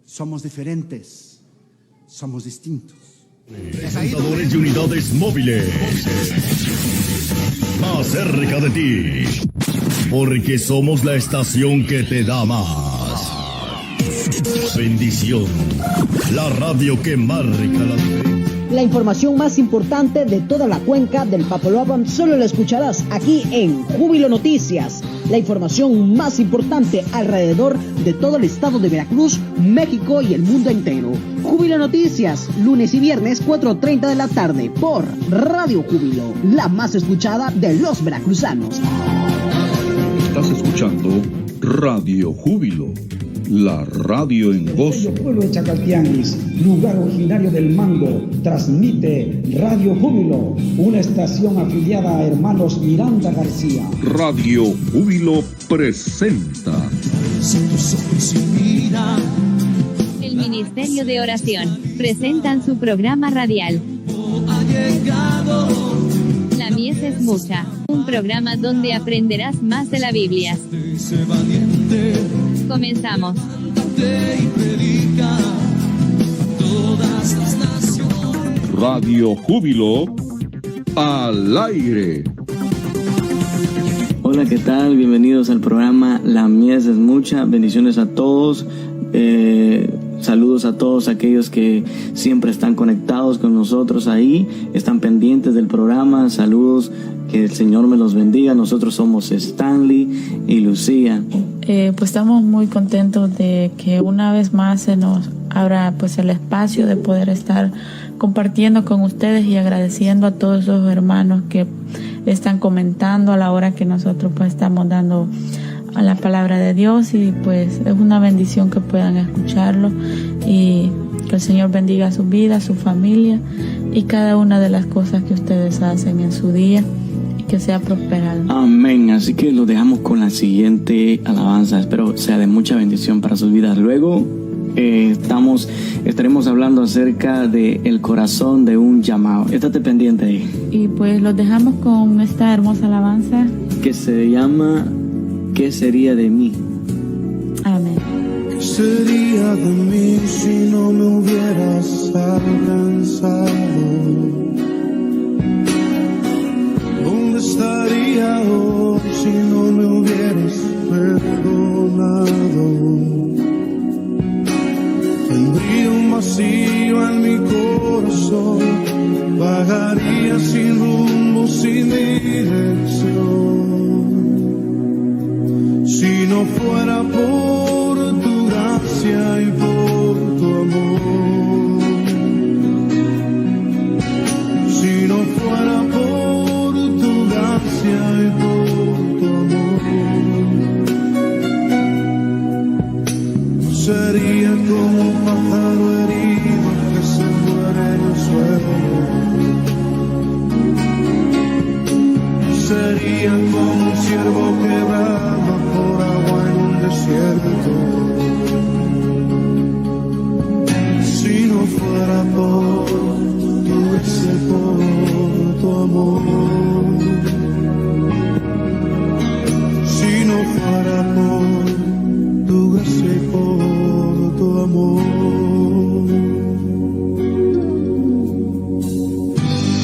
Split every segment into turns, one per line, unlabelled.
Somos diferentes, somos distintos.
Presentadores de unidades móviles, más cerca de ti, porque somos la estación que te da más. Bendición, la radio que marca la diferencia.
La información más importante de toda la cuenca del Papaloapan solo la escucharás aquí en Júbilo Noticias. La información más importante alrededor de todo el estado de Veracruz, México y el mundo entero. Júbilo Noticias, lunes y viernes 4:30 de la tarde por Radio Júbilo, la más escuchada de los veracruzanos.
Estás escuchando Radio Júbilo, la radio en gozo.
El pueblo de Chacaltianguis, lugar originario del mango, transmite Radio Júbilo, una estación afiliada a Hermanos Miranda García.
Radio Júbilo presenta.
El Ministerio de Oración presentan su programa radial. La mies es mucha, un programa donde aprenderás más de la Biblia. Comenzamos.
Radio Júbilo al aire.
Hola, ¿qué tal? Bienvenidos al programa La Mies es Mucha. Bendiciones a todos. Saludos a todos aquellos que siempre están conectados con nosotros ahí, están pendientes del programa. Saludos, que el Señor me los bendiga. Nosotros somos Stanley y Lucía.
Pues estamos muy contentos de que una vez más se nos abra pues el espacio de poder estar compartiendo con ustedes y agradeciendo a todos esos hermanos que están comentando a la hora que nosotros pues estamos dando a la palabra de Dios, y pues es una bendición que puedan escucharlo, y que el Señor bendiga su vida, su familia y cada una de las cosas que ustedes hacen en su día, y que sea prosperado.
Amén. Así que lo dejamos con la siguiente alabanza. Espero sea de mucha bendición para sus vidas. Luego estaremos hablando acerca de el corazón de un llamado. Estate pendiente ahí.
Y pues los dejamos con esta hermosa alabanza
que se llama ¿Qué sería de mí?
Amén.
¿Qué sería de mí si no me hubieras alcanzado? ¿Dónde estaría hoy si no me hubieras perdonado? Tendría un vacío en mi corazón, vagaría sin rumbo, sin dirección. Si no fuera por tu gracia y por tu amor, si no fuera por tu gracia y por tu amor, sería como un pájaro herido que se muere en el suelo, sería como un ciervo quebrado por agua en un desierto. Si no fuera por tu gracia y por tu amor, si no fuera por tu gracia y por tu amor,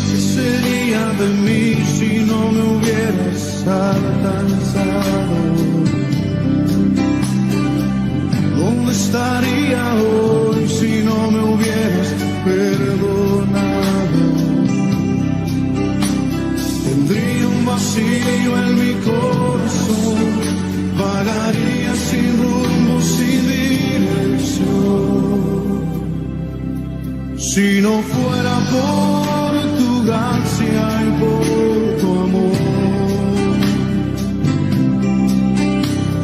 ¿qué sería de mí si no me hubieras alcanzado? ¿Dónde estaría hoy si no me hubieras perdonado? Tendría un vacío en mi corazón, vagaría sin rumbo, sin dirección. Si no fuera por tu gracia y por tu amor,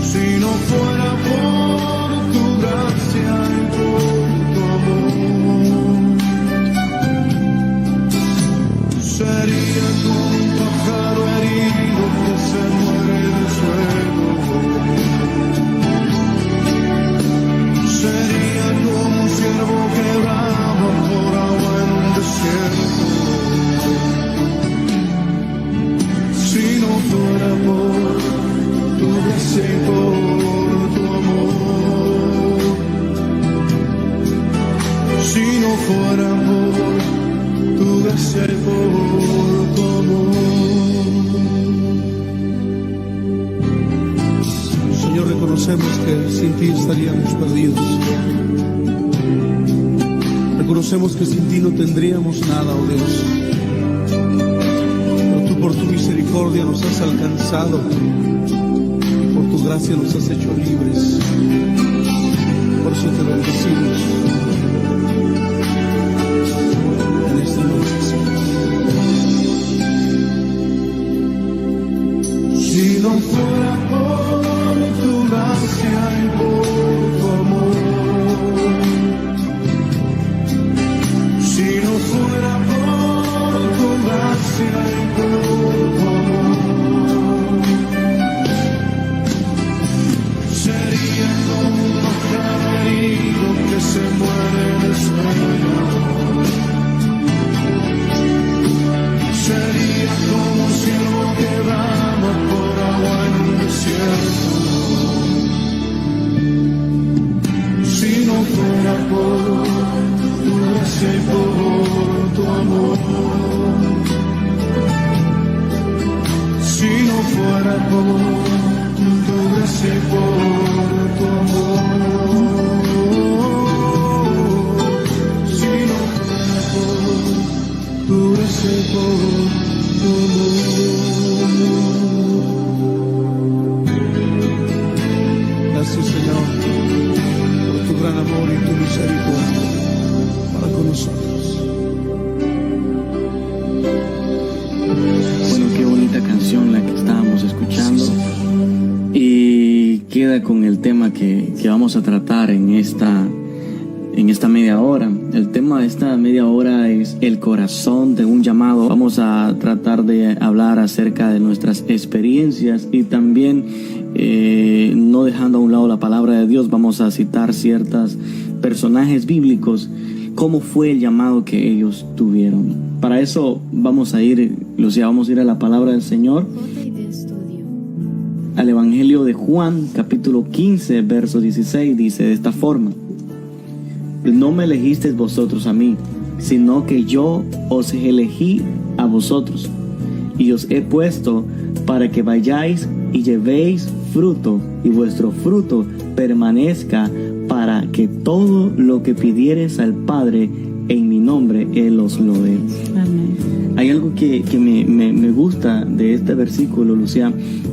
si no fuera por tu gracia y por tu amor, sería como un pájaro herido que se muere en el suelo, sería como un ciervo quebrado por agua en un desierto. fuera por tu gracia y por tu amor. Señor, reconocemos que sin ti estaríamos perdidos. Reconocemos que sin ti no tendríamos nada, oh Dios. Pero tú por tu misericordia nos has alcanzado y por tu gracia nos has hecho libres. Por eso te bendecimos en esta noche, Señor. Si no fuera por tu gracia y por tu amor, si no fuera por tu gracia y por tu amor, sería como un pájaro herido que se muere de sueño. Sería como un ciervo que brama por agua en un desierto. Si no fuera por tu gracia y por tu amor, si no fuera por tu gracia y por tu amor, si no fuera por tu gracia y por tu amor. Gracias, Señor, por tu gran amor y tu misericordia para con nosotros.
Bueno, qué bonita canción la que estábamos escuchando. Y queda con el tema que vamos a tratar en esta media hora. El tema de esta media hora es el corazón de un llamado. Vamos a tratar de hablar acerca de nuestras experiencias y también, no dejando a un lado la palabra de Dios, vamos a citar ciertos personajes bíblicos, cómo fue el llamado que ellos tuvieron. Para eso vamos a ir, Lucía, vamos a ir a la palabra del Señor, al Evangelio de Juan, capítulo 15, verso 16, dice de esta forma: no me elegisteis vosotros a mí, sino que yo os elegí a vosotros, y os he puesto para que vayáis y llevéis fruto, y vuestro fruto permanezca, para que todo lo que pidiereis al Padre en mi nombre, Él os lo dé. Amén. Hay algo que me gusta de este versículo, Lucía,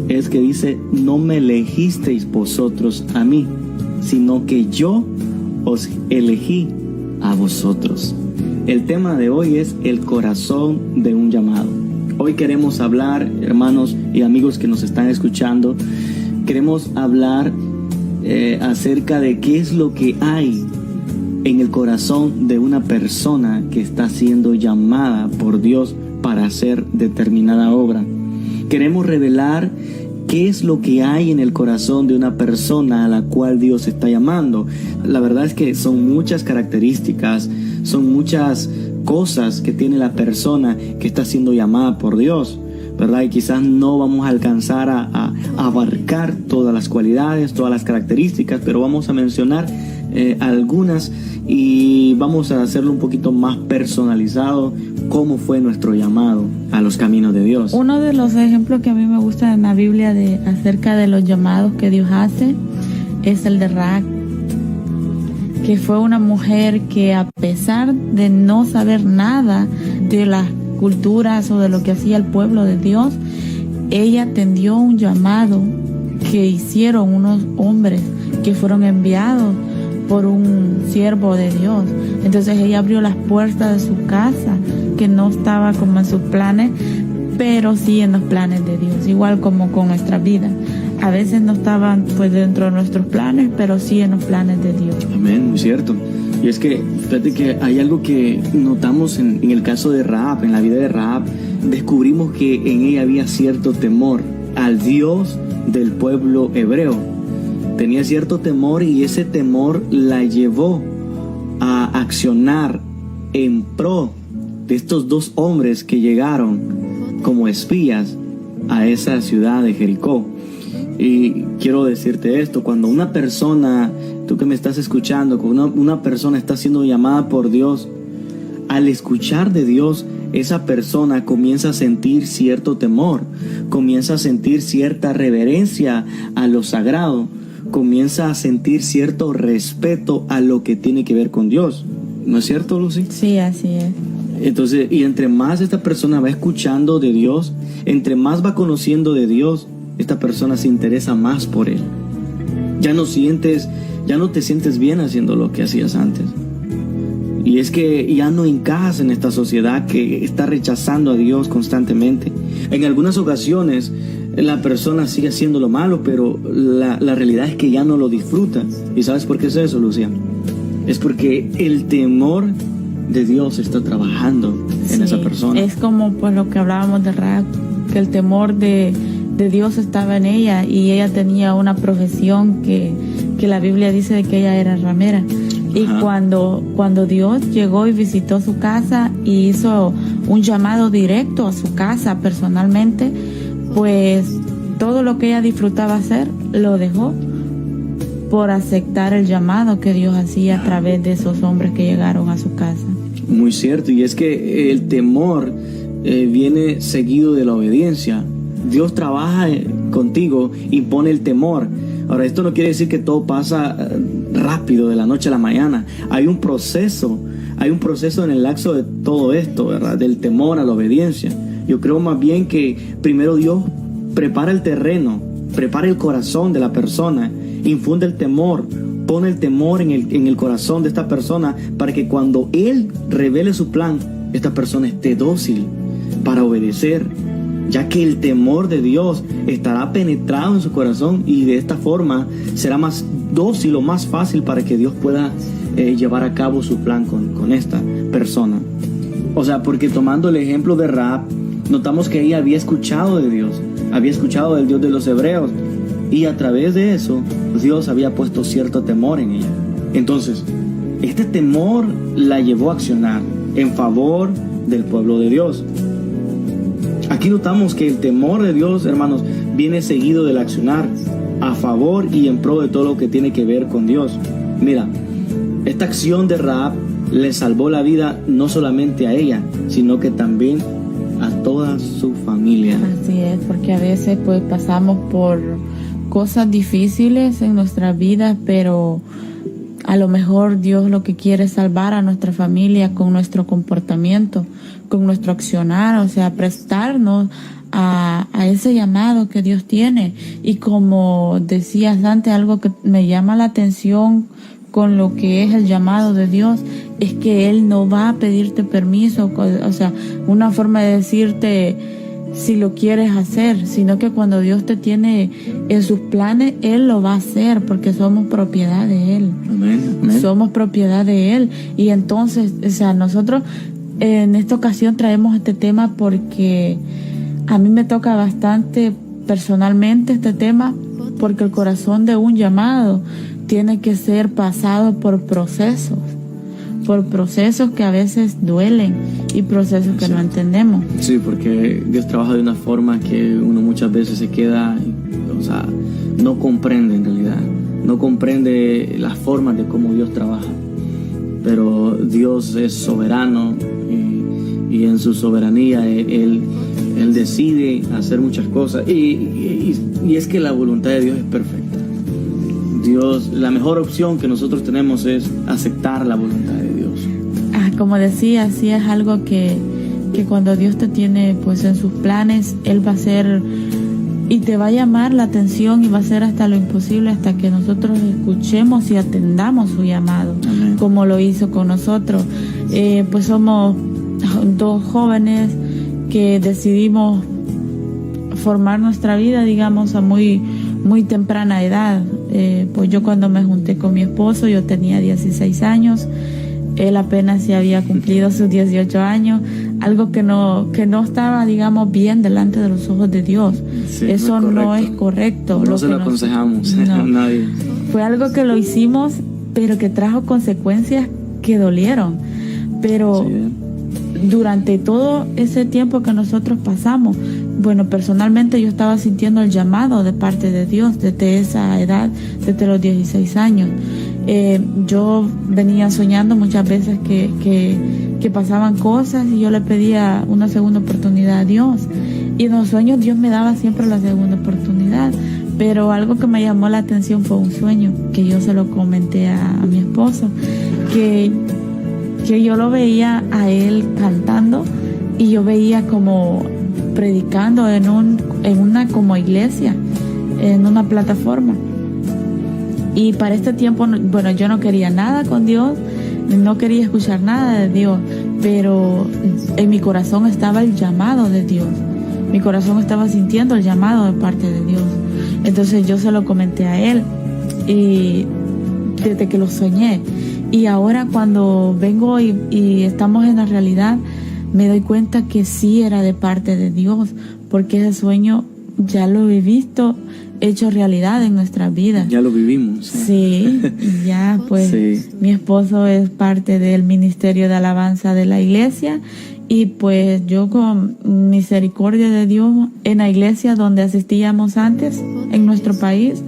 es que dice: no me elegisteis vosotros a mí, sino que yo os elegí a vosotros. El tema de hoy es el corazón de un llamado. Hoy queremos hablar, hermanos y amigos que nos están escuchando, queremos hablar acerca de qué es lo que hay en el corazón de una persona que está siendo llamada por Dios para hacer determinada obra. Queremos revelar qué es lo que hay en el corazón de una persona a la cual Dios está llamando. La verdad es que son muchas características, son muchas cosas que tiene la persona que está siendo llamada por Dios, ¿verdad? Y quizás no vamos a alcanzar a abarcar todas las cualidades, todas las características, pero vamos a mencionar algunas y vamos a hacerlo un poquito más personalizado, cómo fue nuestro llamado a los caminos de Dios.
Uno de los ejemplos que a mí me gusta en la Biblia acerca de los llamados que Dios hace es el de Rahab, que fue una mujer que, a pesar de no saber nada de las culturas o de lo que hacía el pueblo de Dios, ella atendió un llamado que hicieron unos hombres que fueron enviados por un siervo de Dios. Entonces ella abrió las puertas de su casa, que no estaba como en sus planes, pero sí en los planes de Dios, igual como con nuestra vida. A veces no estaban pues dentro de nuestros planes, pero sí en los planes de Dios.
Amén, muy cierto. Y es que, fíjate que hay algo que notamos en el caso de Rahab, en la vida de Rahab, descubrimos que en ella había cierto temor al Dios del pueblo hebreo. Tenía cierto temor y ese temor la llevó a accionar en pro de estos dos hombres que llegaron como espías a esa ciudad de Jericó. Y quiero decirte esto: cuando una persona, tú que me estás escuchando, cuando una persona está siendo llamada por Dios, al escuchar de Dios, esa persona comienza a sentir cierto temor, comienza a sentir cierta reverencia a lo sagrado, comienza a sentir cierto respeto a lo que tiene que ver con Dios. ¿No es cierto, Lucy?
Sí, así es.
Entonces, y entre más esta persona va escuchando de Dios, entre más va conociendo de Dios, esta persona se interesa más por Él. Ya no te sientes bien haciendo lo que hacías antes. Y es que ya no encajas en esta sociedad que está rechazando a Dios constantemente. En algunas ocasiones la persona sigue haciendo lo malo, pero la realidad es que ya no lo disfruta. ¿Y sabes por qué es eso, Lucía? Es porque el temor de Dios está trabajando en esa persona.
Es como pues lo que hablábamos de Rahab, que el temor de Dios estaba en ella, y ella tenía una profesión que la Biblia dice de que ella era ramera. Y cuando Dios llegó y visitó su casa y hizo un llamado directo a su casa personalmente, pues todo lo que ella disfrutaba hacer lo dejó por aceptar el llamado que Dios hacía a través de esos hombres que llegaron a su casa.
Muy cierto, y es que el temor viene seguido de la obediencia. Dios trabaja contigo, impone el temor. Ahora, esto no quiere decir que todo pasa rápido de la noche a la mañana. Hay un proceso en el lapso de todo esto, ¿verdad? Del temor a la obediencia. Yo creo más bien que primero Dios prepara el terreno, prepara el corazón de la persona, infunde el temor, pone el temor en el corazón de esta persona para que cuando Él revele su plan, esta persona esté dócil para obedecer, ya que el temor de Dios estará penetrado en su corazón y de esta forma será más dócil o más fácil para que Dios pueda llevar a cabo su plan con esta persona. O sea, porque tomando el ejemplo de Rahab, notamos que ella había escuchado de Dios, había escuchado del Dios de los hebreos, y a través de eso Dios había puesto cierto temor en ella. Entonces, este temor la llevó a accionar en favor del pueblo de Dios. Aquí notamos que el temor de Dios, hermanos, viene seguido del accionar a favor y en pro de todo lo que tiene que ver con Dios. Mira, esta acción de Rahab le salvó la vida no solamente a ella, sino que también a toda su familia.
Así es, porque a veces pues pasamos por cosas difíciles en nuestras vidas, pero a lo mejor Dios lo que quiere es salvar a nuestra familia con nuestro comportamiento, con nuestro accionar, o sea, prestarnos a ese llamado que Dios tiene. Y como decías antes, algo que me llama la atención con lo que es el llamado de Dios es que Él no va a pedirte permiso, o sea, una forma de decirte si lo quieres hacer, sino que cuando Dios te tiene en sus planes, Él lo va a hacer, porque somos propiedad de Él.
Amén, amén.
Somos propiedad de Él. Y entonces, o sea, nosotros en esta ocasión traemos este tema porque a mí me toca bastante personalmente este tema, porque el corazón de un llamado tiene que ser pasado por procesos que a veces duelen y procesos que no entendemos.
Sí, porque Dios trabaja de una forma que uno muchas veces se queda, o sea, no comprende en realidad, no comprende las formas de cómo Dios trabaja. Pero Dios es soberano y en su soberanía Él decide hacer muchas cosas y es que la voluntad de Dios es perfecta. Dios, la mejor opción que nosotros tenemos es aceptar la voluntad de Dios.
Como decía, sí es algo que cuando Dios te tiene pues en sus planes, Él va a hacer y te va a llamar la atención y va a hacer hasta lo imposible hasta que nosotros escuchemos y atendamos su llamado. Amén. Como lo hizo con nosotros. Pues somos dos jóvenes que decidimos formar nuestra vida, digamos, a muy temprana edad. Pues yo cuando me junté con mi esposo, yo tenía 16 años, él apenas se había cumplido sus 18 años, algo que no estaba, digamos, bien delante de los ojos de Dios. Sí, eso no es correcto.
No se lo aconsejamos a nadie.
Fue algo que lo hicimos, pero que trajo consecuencias que dolieron. Pero sí, durante todo ese tiempo que nosotros pasamos, bueno, personalmente yo estaba sintiendo el llamado de parte de Dios desde esa edad, desde los 16 años. yo venía soñando muchas veces que pasaban cosas y yo le pedía una segunda oportunidad a Dios. Y en los sueños Dios me daba siempre la segunda oportunidad. Pero algo que me llamó la atención fue un sueño que yo se lo comenté a mi esposo, que yo lo veía a él cantando y yo veía como predicando en una como iglesia, en una plataforma. Y para este tiempo, bueno, yo no quería nada con Dios, no quería escuchar nada de Dios, pero en mi corazón estaba el llamado de Dios. Mi corazón estaba sintiendo el llamado de parte de Dios. Entonces yo se lo comenté a él y desde que lo soñé. Y ahora cuando vengo y estamos en la realidad, me doy cuenta que sí era de parte de Dios, porque ese sueño ya lo he visto hecho realidad en nuestras vidas.
Ya lo vivimos.
Sí, ya pues sí. Mi esposo es parte del ministerio de alabanza de la iglesia y pues yo con misericordia de Dios en la iglesia donde asistíamos antes en nuestro país,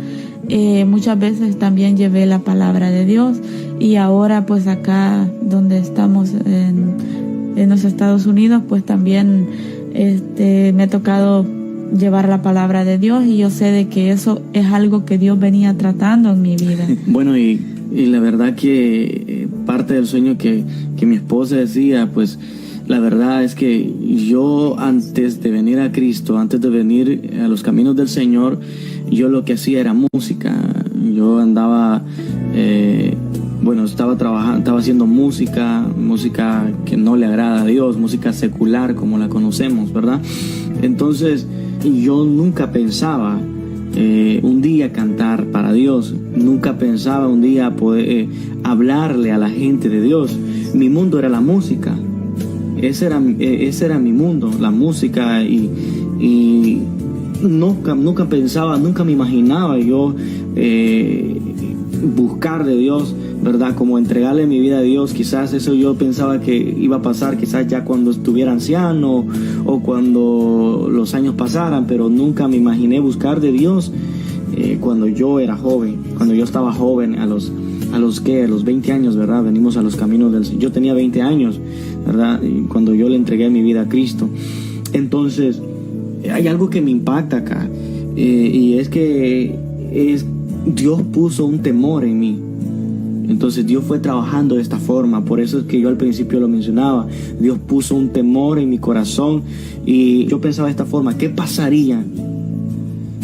muchas veces también llevé la palabra de Dios y ahora pues acá donde estamos en los Estados Unidos pues también me ha tocado llevar la palabra de Dios y yo sé de que eso es algo que Dios venía tratando en mi vida.
Bueno, y la verdad que parte del sueño que mi esposa decía, pues la verdad es que yo antes de venir a Cristo, antes de venir a los caminos del Señor, yo lo que hacía era música. Yo andaba, estaba trabajando, estaba haciendo música que no le agrada a Dios, música secular como la conocemos, ¿verdad? Entonces yo nunca pensaba un día cantar para Dios, nunca pensaba un día poder hablarle a la gente de Dios. Mi mundo era la música. Ese era mi mundo, la música, y nunca pensaba, nunca me imaginaba yo buscar de Dios, ¿verdad? Como entregarle mi vida a Dios. Quizás eso yo pensaba que iba a pasar quizás ya cuando estuviera anciano o cuando los años pasaran, pero nunca me imaginé buscar de Dios cuando yo era joven, cuando yo estaba joven, a los 20 años, ¿verdad? Venimos a los caminos del Señor. Yo tenía 20 años, ¿verdad? Y cuando yo le entregué mi vida a Cristo. Entonces, hay algo que me impacta acá, y es que Dios puso un temor en mí. Entonces Dios fue trabajando de esta forma. Por eso es que yo al principio lo mencionaba. Dios puso un temor en mi corazón y yo pensaba de esta forma: ¿qué pasaría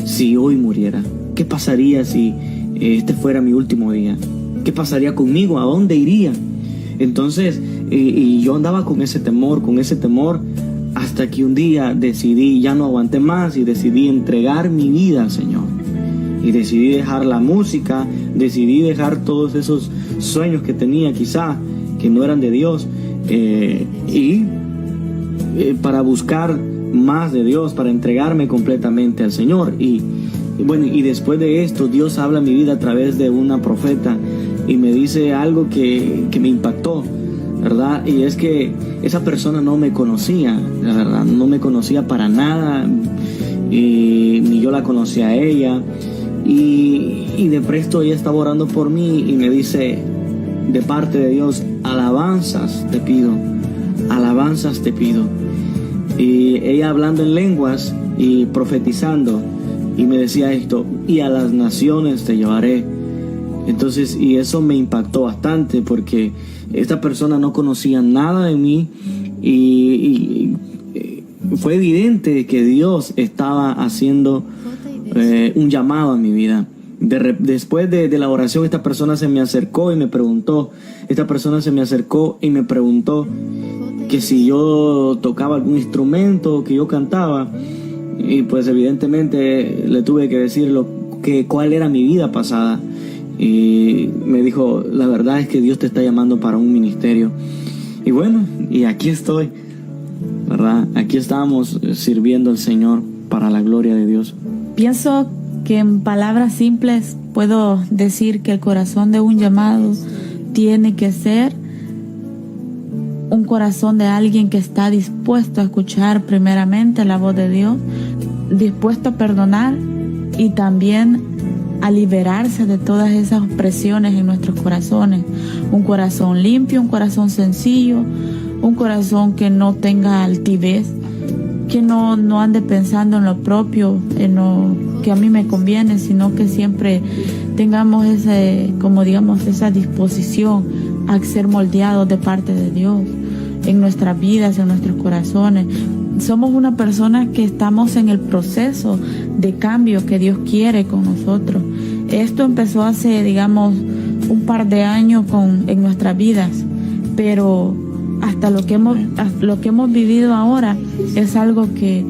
si hoy muriera? ¿Qué pasaría si este fuera mi último día? ¿Qué pasaría conmigo? ¿A dónde iría? Entonces, y yo andaba con ese temor, hasta que un día decidí, ya no aguanté más y decidí entregar mi vida al Señor. Y decidí dejar la música, decidí dejar todos esos sueños que tenía quizá, que no eran de Dios, para buscar más de Dios, para entregarme completamente al Señor. Y después de esto, Dios habla a mi vida a través de una profeta y me dice algo que me impactó, ¿verdad? Y es que esa persona no me conocía, la verdad, no me conocía para nada, ni yo la conocía a ella. Y de presto ella estaba orando por mí y me dice, de parte de Dios: alabanzas te pido, alabanzas te pido. Y ella hablando en lenguas y profetizando, y me decía esto: y a las naciones te llevaré. Entonces, y eso me impactó bastante, porque esta persona no conocía nada de mí, y fue evidente que Dios estaba haciendo un llamado a mi vida. Después de la oración, esta persona se me acercó y me preguntó que si yo tocaba algún instrumento, que yo cantaba, y pues evidentemente le tuve que decir cuál era mi vida pasada, y me dijo: la verdad es que Dios te está llamando para un ministerio. Y bueno, y aquí estoy, ¿verdad? Aquí estamos sirviendo al Señor para la gloria de Dios.
Pienso que en palabras simples puedo decir que el corazón de un llamado tiene que ser un corazón de alguien que está dispuesto a escuchar primeramente la voz de Dios, dispuesto a perdonar y también a liberarse de todas esas presiones en nuestros corazones. Un corazón limpio, un corazón sencillo, un corazón que no tenga altivez, que no ande pensando en lo propio, en lo que a mí me conviene, sino que siempre tengamos esa disposición a ser moldeados de parte de Dios en nuestras vidas, en nuestros corazones. Somos una persona que estamos en el proceso de cambio que Dios quiere con nosotros. Esto empezó hace, un par de años en nuestras vidas, pero hasta lo que hemos vivido ahora es algo que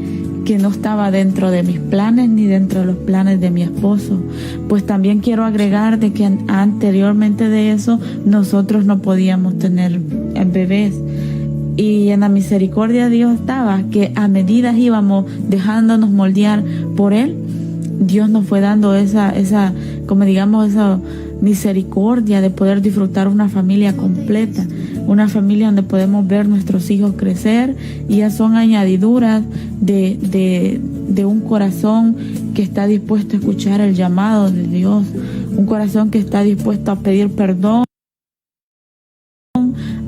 no estaba dentro de mis planes ni dentro de los planes de mi esposo. Pues también quiero agregar de que anteriormente de eso nosotros no podíamos tener bebés. Y en la misericordia de Dios estaba que a medida íbamos dejándonos moldear por Él, Dios nos fue dando esa misericordia de poder disfrutar una familia completa, una familia donde podemos ver nuestros hijos crecer, y ya son añadiduras de un corazón que está dispuesto a escuchar el llamado de Dios, un corazón que está dispuesto a pedir perdón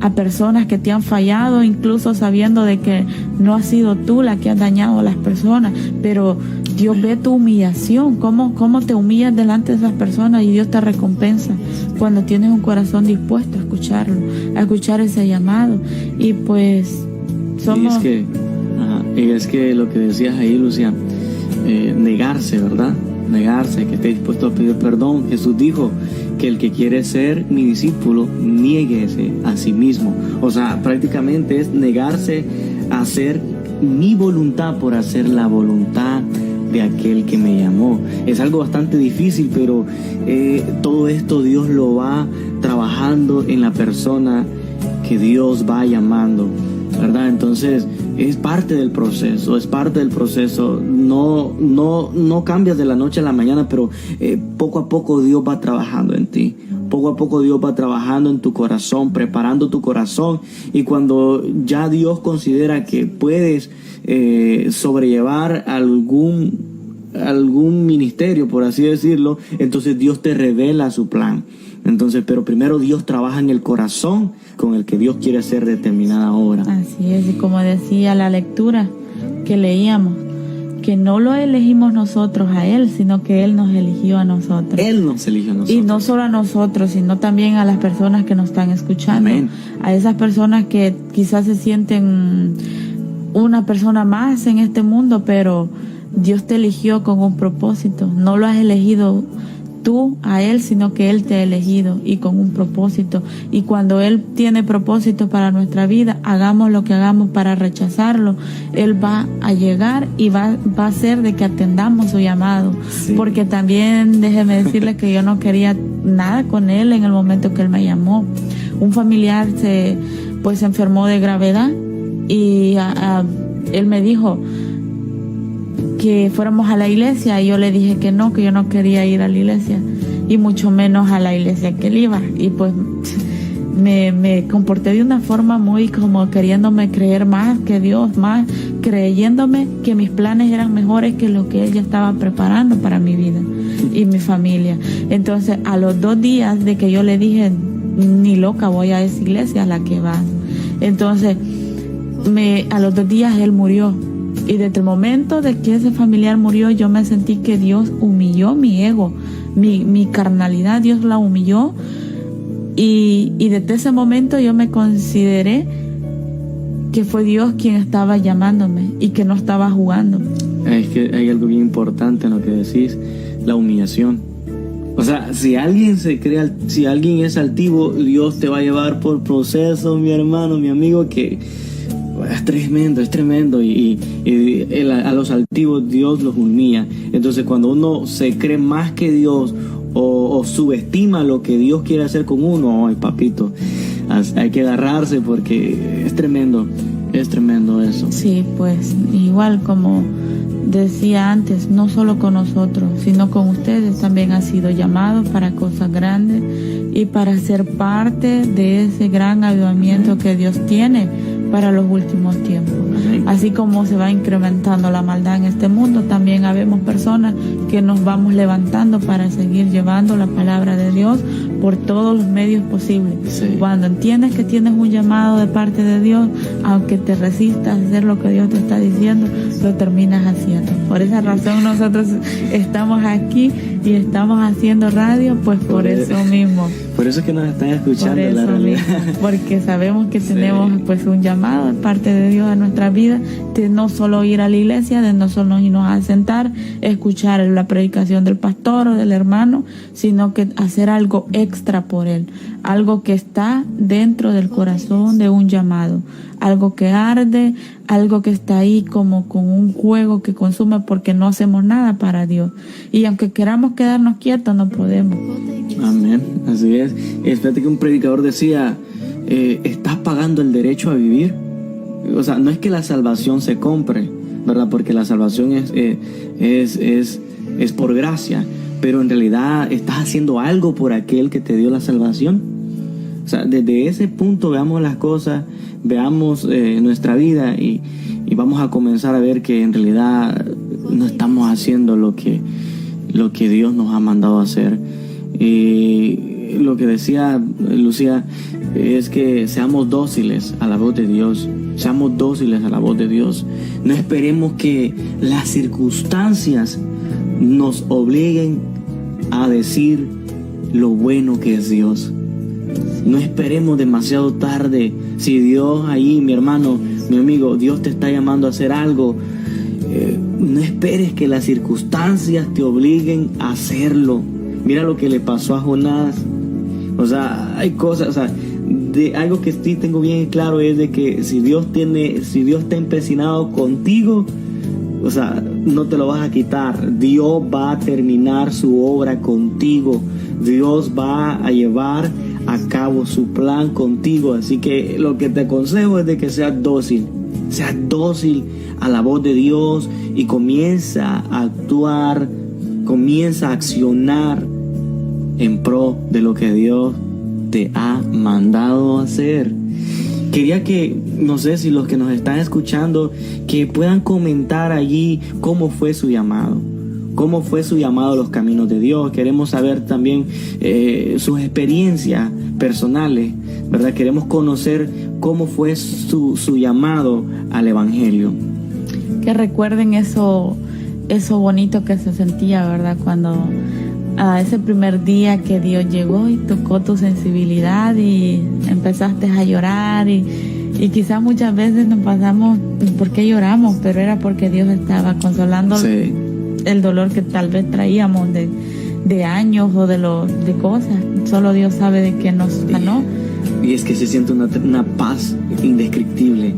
a personas que te han fallado, incluso sabiendo de que no has sido tú la que has dañado a las personas, pero Dios ve tu humillación, cómo te humillas delante de esas personas, y Dios te recompensa cuando tienes un corazón dispuesto a escucharlo, a escuchar ese llamado. Y pues somos...
Y es que lo que decías ahí, Lucia, negarse, ¿verdad? Negarse, que esté dispuesto a pedir perdón. Jesús dijo que el que quiere ser mi discípulo, niéguese a sí mismo. O sea, prácticamente es negarse a hacer mi voluntad por hacer la voluntad de aquel que me llamó. Es algo bastante difícil, pero todo esto Dios lo va trabajando en la persona que Dios va llamando, ¿verdad? Entonces es parte del proceso, no cambias de la noche a la mañana, pero poco a poco Dios va trabajando en ti, poco a poco Dios va trabajando en tu corazón, preparando tu corazón, y cuando ya Dios considera que puedes sobrellevar algún ministerio, por así decirlo, entonces Dios te revela su plan. Entonces, pero primero Dios trabaja en el corazón con el que Dios quiere hacer determinada obra.
Así es, y como decía la lectura que leíamos, que no lo elegimos nosotros a Él, sino que Él nos eligió a nosotros.
Él nos eligió a nosotros.
Y no solo a nosotros, sino también a las personas que nos están escuchando.
Amén.
A esas personas que quizás se sienten una persona más en este mundo, pero Dios te eligió con un propósito. No lo has elegido tú a Él, sino que Él te ha elegido y con un propósito. Y cuando Él tiene propósito para nuestra vida, hagamos lo que hagamos para rechazarlo, Él va a llegar y va a hacer de que atendamos su llamado. Sí. Porque también déjeme decirle que yo no quería nada con Él en el momento que Él me llamó. Un familiar se enfermó de gravedad, y Él me dijo que fuéramos a la iglesia, y yo le dije que yo no quería ir a la iglesia, y mucho menos a la iglesia que él iba. Y pues me comporté de una forma muy como queriéndome creer más que Dios, más creyéndome que mis planes eran mejores que lo que Él ya estaba preparando para mi vida y mi familia. Entonces, a los 2 días de que yo le dije, ni loca voy a esa iglesia a la que vas. Entonces, a los 2 días él murió. Y desde el momento de que ese familiar murió, yo me sentí que Dios humilló mi ego, mi carnalidad, Dios la humilló. Y desde ese momento yo me consideré que fue Dios quien estaba llamándome y que no estaba jugando.
Es que hay algo bien importante en lo que decís, la humillación. O sea, si alguien es altivo, Dios te va a llevar por procesos, mi hermano, mi amigo, que es tremendo, y a los altivos Dios los humilla. Entonces, cuando uno se cree más que Dios o subestima lo que Dios quiere hacer con uno, ay papito, hay que agarrarse, porque es tremendo eso.
Sí, pues igual como decía antes, no solo con nosotros, sino con ustedes también han sido llamados para cosas grandes y para ser parte de ese gran avivamiento que Dios tiene para los últimos tiempos. Así como se va incrementando la maldad en este mundo, también habemos personas que nos vamos levantando para seguir llevando la palabra de Dios por todos los medios posibles.
Sí.
Cuando entiendes que tienes un llamado de parte de Dios, aunque te resistas a hacer lo que Dios te está diciendo, lo terminas haciendo. Por esa razón nosotros estamos aquí y estamos haciendo radio, pues por eso mismo.
Por eso es que nos están escuchando,
Por eso
la realidad.
mismo, porque sabemos que
Sí.
tenemos pues un llamado de parte de Dios a nuestra vida, de no solo ir a la iglesia, de no solo irnos a sentar, escuchar la predicación del pastor o del hermano, sino que hacer algo extra por él, algo que está dentro del corazón de un llamado, algo que arde, algo que está ahí como con un fuego que consume porque no hacemos nada para Dios. Y aunque queramos quedarnos quietos, no podemos.
Amén, así es. Fíjate que un predicador decía, ¿estás pagando el derecho a vivir? O sea, no es que la salvación se compre, ¿verdad? Porque la salvación es por gracia, pero en realidad estás haciendo algo por aquel que te dio la salvación. O sea, desde ese punto veamos las cosas, veamos nuestra vida y vamos a comenzar a ver que en realidad no estamos haciendo lo que Dios nos ha mandado a hacer. Y lo que decía Lucía es que seamos dóciles a la voz de Dios. Seamos dóciles a la voz de Dios. No esperemos que las circunstancias nos obliguen a decir lo bueno que es Dios. No esperemos demasiado tarde. Si Dios ahí, mi hermano, mi amigo, Dios te está llamando a hacer algo, no esperes que las circunstancias te obliguen a hacerlo. Mira lo que le pasó a Jonás. O sea, hay cosas, o sea, de algo que sí tengo bien claro es de que si Dios está empecinado contigo, o sea, no te lo vas a quitar. Dios va a terminar su obra contigo. Dios va a llevar a cabo su plan contigo. Así que lo que te aconsejo es de que seas dócil a la voz de Dios y comienza a actuar, comienza a accionar en pro de lo que Dios te ha mandado hacer. Quería que, no sé si los que nos están escuchando, que puedan comentar allí cómo fue su llamado. ¿Cómo fue su llamado a los caminos de Dios? Queremos saber también sus experiencias personales, ¿verdad? Queremos conocer cómo fue su llamado al Evangelio.
Que recuerden eso bonito que se sentía, ¿verdad? Cuando ese primer día que Dios llegó y tocó tu sensibilidad y empezaste a llorar y quizás muchas veces nos pasamos, ¿por qué lloramos? Pero era porque Dios estaba consolando el dolor que tal vez traíamos de años o de cosas. Solo Dios sabe de qué nos sanó.
Y es que se siente una paz indescriptible,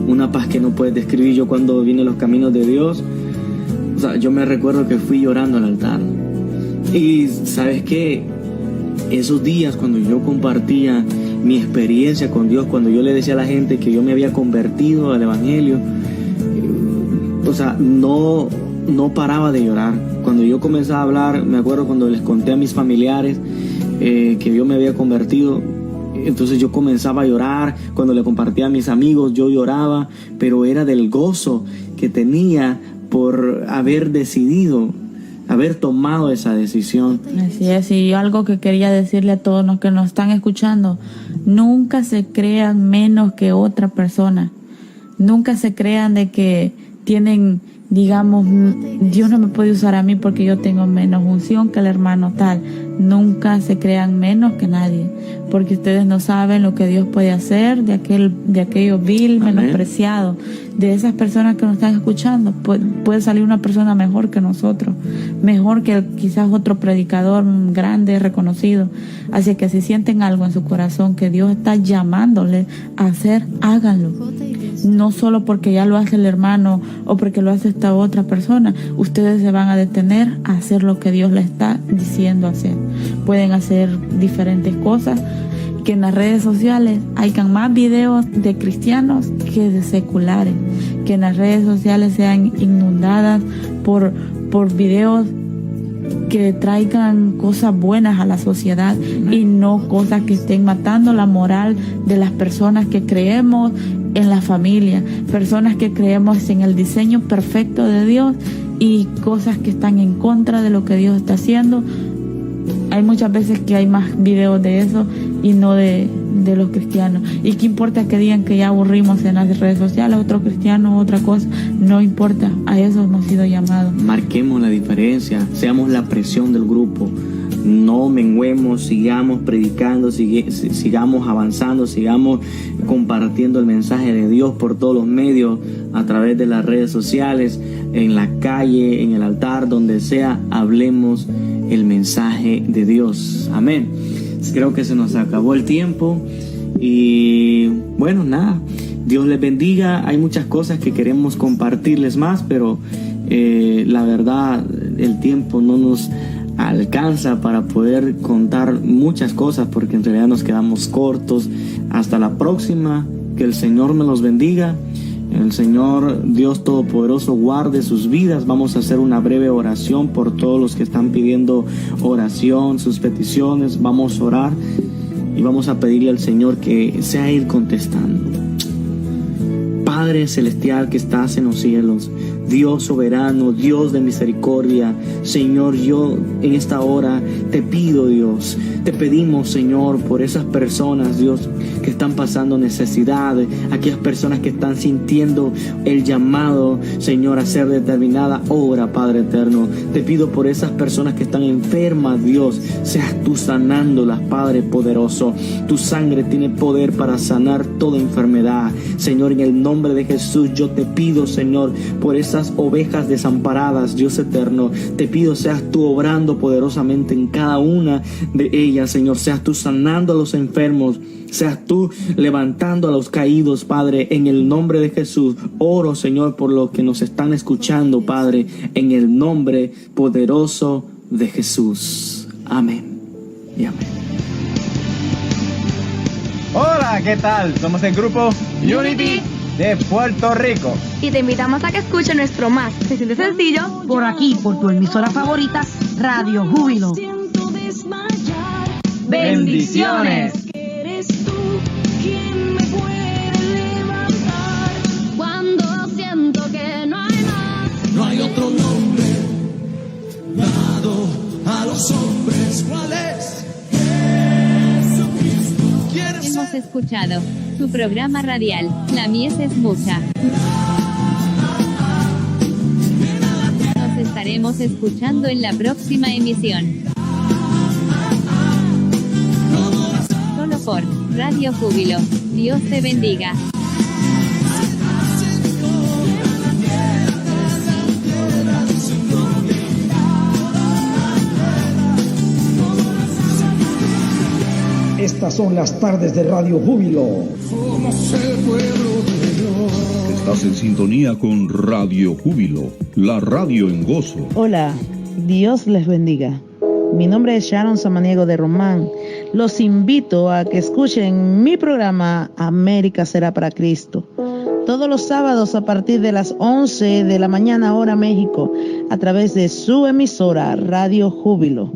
una paz que no puedes describir. Yo cuando vine a los caminos de Dios, o sea, yo me recuerdo que fui llorando al altar. Y ¿sabes qué? Esos días cuando yo compartía mi experiencia con Dios, cuando yo le decía a la gente que yo me había convertido al Evangelio, o sea, no paraba de llorar. Cuando yo comenzaba a hablar, me acuerdo cuando les conté a mis familiares que yo me había convertido, entonces yo comenzaba a llorar. Cuando le compartía a mis amigos, yo lloraba, pero era del gozo que tenía por haber decidido, haber tomado esa decisión.
Así es, y algo que quería decirle a todos los que nos están escuchando: nunca se crean menos que otra persona. Nunca se crean de que tienen, digamos, Dios no me puede usar a mí porque yo tengo menos unción que el hermano tal. Nunca se crean menos que nadie, porque ustedes no saben lo que Dios puede hacer de aquello vil, menospreciado. De esas personas que nos están escuchando, puede salir una persona mejor que nosotros, mejor que quizás otro predicador grande, reconocido. Así que si sienten algo en su corazón que Dios está llamándole a hacer, háganlo. No solo porque ya lo hace el hermano o porque lo hace esta otra persona, ustedes se van a detener a hacer lo que Dios les está diciendo hacer. Pueden hacer diferentes cosas, que en las redes sociales hayan más videos de cristianos que de seculares, que en las redes sociales sean inundadas por videos que traigan cosas buenas a la sociedad y no cosas que estén matando la moral de las personas que creemos en la familia, personas que creemos en el diseño perfecto de Dios y cosas que están en contra de lo que Dios está haciendo. Hay muchas veces que hay más videos de eso y no de los cristianos. ¿Y qué importa que digan que ya aburrimos en las redes sociales, otro cristiano, otra cosa? No importa, a eso hemos sido llamados.
Marquemos la diferencia, seamos la presión del grupo. No menguemos, sigamos predicando, sigamos avanzando, sigamos compartiendo el mensaje de Dios por todos los medios, a través de las redes sociales, en la calle, en el altar, donde sea, hablemos el mensaje de Dios. Amén. Creo que se nos acabó el tiempo y bueno, nada, Dios les bendiga. Hay muchas cosas que queremos compartirles más, pero la verdad el tiempo no nos alcanza para poder contar muchas cosas, porque en realidad nos quedamos cortos. Hasta la próxima, que el Señor me los bendiga. El Señor Dios Todopoderoso guarde sus vidas. Vamos a hacer una breve oración por todos los que están pidiendo oración, sus peticiones. Vamos a orar y vamos a pedirle al Señor que sea Él contestando. Padre celestial que estás en los cielos, Dios soberano, Dios de misericordia, Señor, yo en esta hora te pido, Dios, te pedimos, Señor, por esas personas, Dios, que están pasando necesidad, aquellas personas que están sintiendo el llamado, Señor, a hacer determinada obra, Padre eterno. Te pido por esas personas que están enfermas, Dios, seas tú sanándolas, Padre poderoso. Tu sangre tiene poder para sanar toda enfermedad, Señor, en el nombre de Jesús. Yo te pido, Señor, por esas ovejas desamparadas, Dios eterno, te pido seas tú obrando poderosamente en cada una de ellas, Señor, seas tú sanando a los enfermos, seas tú levantando a los caídos, Padre, en el nombre de Jesús. Oro, Señor, por los que nos están escuchando, Padre, en el nombre poderoso de Jesús. Amén y amén.
Hola, ¿qué tal? Somos el grupo Unity de Puerto Rico
y te invitamos a que escuches nuestro más sencillo
por aquí, por tu emisora favorita, Radio Júbilo.
Bendiciones.
Eres tú quien me puede levantar cuando siento que no hay más.
No hay otro nombre dado a los hombres. ¿Cuál es?
Hemos escuchado su programa radial, La Mies es Mucha. Nos estaremos escuchando en la próxima emisión. Solo por Radio Júbilo. Dios te bendiga.
Estas son las tardes de Radio Júbilo.
Somos el pueblo de Dios.
Estás en sintonía con Radio Júbilo, la radio en gozo.
Hola, Dios les bendiga. Mi nombre es Sharon Samaniego de Román. Los invito a que escuchen mi programa América será para Cristo. Todos los sábados a partir de las 11 de la mañana hora México, a través de su emisora Radio Júbilo.